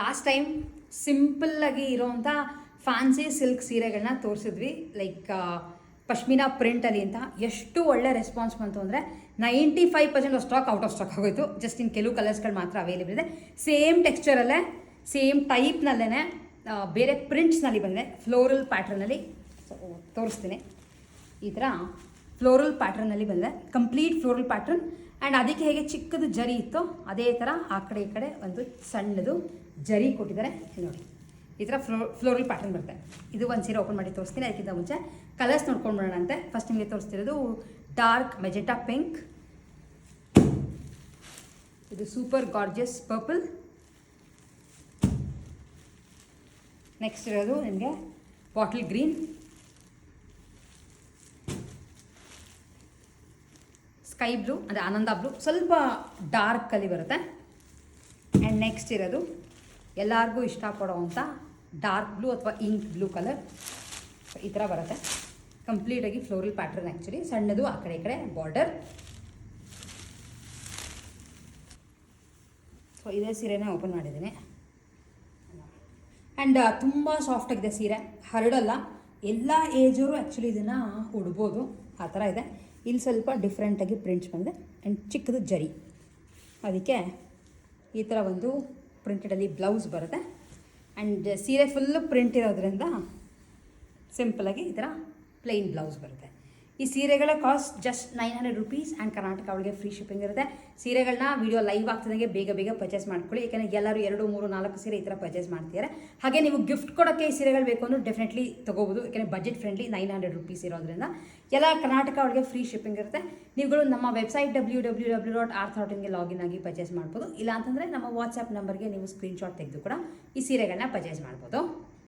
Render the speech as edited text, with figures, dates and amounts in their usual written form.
Last time ಸಿಂಪಲ್ಲಾಗಿ ಇರೋವಂಥ fancy silk ಸೀರೆಗಳನ್ನ ತೋರಿಸಿದ್ವಿ, ಲೈಕ್ ಪಶ್ಮಿನಾ ಪ್ರಿಂಟಲ್ಲಿ ಅಂತ. ಎಷ್ಟು ಒಳ್ಳೆ ರೆಸ್ಪಾನ್ಸ್ ಬಂತು ಅಂದರೆ 95% ಸ್ಟಾಕ್ ಔಟ್ ಆಫ್ ಸ್ಟಾಕ್ ಆಗೋಯಿತು. ಜಸ್ಟ್ ಇನ್ನು ಕೆಲವು ಕಲರ್ಸ್ಗಳು ಮಾತ್ರ ಅವೈಲೇಬಲ್ ಇದೆ. ಸೇಮ್ ಟೆಕ್ಸ್ಚರಲ್ಲೇ, ಸೇಮ್ ಟೈಪ್ನಲ್ಲೇ ಬೇರೆ ಪ್ರಿಂಟ್ಸ್ನಲ್ಲಿ ಬಂದಿದೆ, ಫ್ಲೋರಲ್ ಪ್ಯಾಟ್ರನಲ್ಲಿ. ತೋರಿಸ್ತೀನಿ. ಈ ಥರ ಫ್ಲೋರಲ್ ಪ್ಯಾಟ್ರನಲ್ಲಿ ಬಂದಿದೆ, ಕಂಪ್ಲೀಟ್ ಫ್ಲೋರಲ್ ಪ್ಯಾಟ್ರನ್. ಆ್ಯಂಡ್ ಅದಕ್ಕೆ ಹೇಗೆ ಚಿಕ್ಕದು ಜರಿ ಇತ್ತು ಅದೇ ಥರ ಆ ಕಡೆ ಈ ಕಡೆ ಒಂದು ಸಣ್ಣದು ಜರಿ ಕೊಟ್ಟಿದ್ದಾರೆ ನೋಡಿ. ಈ ಥರ ಫ್ಲೋರಲ್ ಪ್ಯಾಟರ್ನ್ ಬರುತ್ತೆ. ಇದು ಒಂದು ಸೀರೆ ಓಪನ್ ಮಾಡಿ ತೋರಿಸ್ತೀನಿ. ಅದಕ್ಕಿಂತ ಮುಂಚೆ ಕಲರ್ಸ್ ನೋಡ್ಕೊಂಡು ಬರೋಣ ಅಂತೆ. ಫಸ್ಟ್ ನಿಮಗೆ ತೋರಿಸ್ತಿರೋದು ಡಾರ್ಕ್ ಮೆಜೆಂಟಾ ಪಿಂಕ್, ಇದು ಸೂಪರ್ ಗಾರ್ಜಿಯಸ್ ಪರ್ಪಲ್. ನೆಕ್ಸ್ಟ್ ಇರೋದು ನಿಮಗೆ ಬಾಟಲ್ ಗ್ರೀನ್, ಸ್ಕೈ ಬ್ಲೂ ಅಂದರೆ ಆನಂದ ಬ್ಲೂ, ಸ್ವಲ್ಪ ಡಾರ್ಕಲ್ಲಿ ಬರುತ್ತೆ. ಆ್ಯಂಡ್ ನೆಕ್ಸ್ಟ್ ಇರೋದು ಎಲ್ಲರಿಗೂ ಇಷ್ಟಪಡೋವಂಥ ಡಾರ್ಕ್ ಬ್ಲೂ ಅಥವಾ ಇಂಕ್ ಬ್ಲೂ ಕಲರ್. ಈ ಥರ ಬರುತ್ತೆ ಕಂಪ್ಲೀಟಾಗಿ ಫ್ಲೋರಲ್ ಪ್ಯಾಟ್ರನ್. ಆ್ಯಕ್ಚುಲಿ ಸಣ್ಣದು ಆ ಕಡೆ ಈ ಕಡೆ ಬಾರ್ಡರ್. ಸೊ ಇದೇ ಸೀರೆನೇ ಓಪನ್ ಮಾಡಿದ್ದೀನಿ. ಆ್ಯಂಡ್ ತುಂಬ ಸಾಫ್ಟಾಗಿದೆ ಸೀರೆ, ಹರಡಲ್ಲ. ಎಲ್ಲ ಏಜವರು ಆ್ಯಕ್ಚುಲಿ ಇದನ್ನು ಉಡ್ಬೋದು, ಆ ಥರ ಇದೆ. ಇಲ್ಲಿ ಸ್ವಲ್ಪ ಡಿಫ್ರೆಂಟಾಗಿ ಪ್ರಿಂಟ್ಸ್ ಬಂದಿದೆ ಆ್ಯಂಡ್ ಚಿಕ್ಕದು ಜರಿ. ಅದಕ್ಕೆ ಈ ಥರ ಒಂದು ಪ್ರಿಂಟೆಡಲ್ಲಿ ಬ್ಲೌಸ್ ಬರುತ್ತೆ. ಆ್ಯಂಡ್ ಸೀರೆ ಫುಲ್ಲು ಪ್ರಿಂಟ್ ಇರೋದ್ರಿಂದ ಸಿಂಪಲಾಗಿ ಈ ಥರ ಪ್ಲೈನ್ ಬ್ಲೌಸ್ ಬರುತ್ತೆ. ಈ ಸೀರೆಗಳ cost just 900 rupees. And Karnataka ಅವಳಿಗೆ ಫ್ರೀ ಶಿಪ್ಪಿಂಗ್ ಇರುತ್ತೆ. ಸೀರೆಗಳನ್ನ ವಿಡಿಯೋ ಲೈವ್ ಆಗ್ತಿದ್ದಂಗೆ ಬೇಗ ಪರ್ಚೇಸ್ ಮಾಡ್ಕೊಳ್ಳಿ, ಯಾಕೆಂದರೆ ಎಲ್ಲರೂ 2, 3, 4 ಸೀರೆ ಈ ಥರ ಪರ್ಚೇಸ್ ಮಾಡ್ತಿದ್ದಾರೆ. ಹಾಗೆ ನೀವು ಗಿಫ್ಟ್ ಕೊಡೋಕ್ಕೆ ಈ ಸೀರೆಗಳು ಬೇಕು ಅಂದ್ರೆ ಡೆಫಿನೆಟ್ಲಿ ತೊಗೋಬೋದು, ಯಾಕೆಂದರೆ ಬಜೆಟ್ ಫ್ರೆಂಡ್ಲಿ 900 ರುಪೀಸ್ ಇರೋದ್ರಿಂದ. ಎಲ್ಲ ಕರ್ನಾಟಕ ಅವಳಿಗೆ ಫ್ರೀ ಶಿಪ್ಪಿಂಗ್ ಇರುತ್ತೆ. ನೀವುಗಳು ನಮ್ಮ ವೆಬ್ಸೈಟ್ www.arthautinಗೆ ಲಾಗಿನ್ ಆಗಿ ಪರ್ಚೇಸ್ ಮಾಡ್ಬೋದು. ಇಲ್ಲ ಅಂತಂದರೆ ನಮ್ಮ ವಾಟ್ಸಪ್ ನಂಬರ್ಗೆ ನೀವು ಸ್ಕ್ರೀನ್ಶಾಟ್ ತೆಗೆದು ಕೂಡ ಈ ಸೀರೆಗಳನ್ನ ಪರ್ಚೇಸ್ ಮಾಡ್ಬೋದು.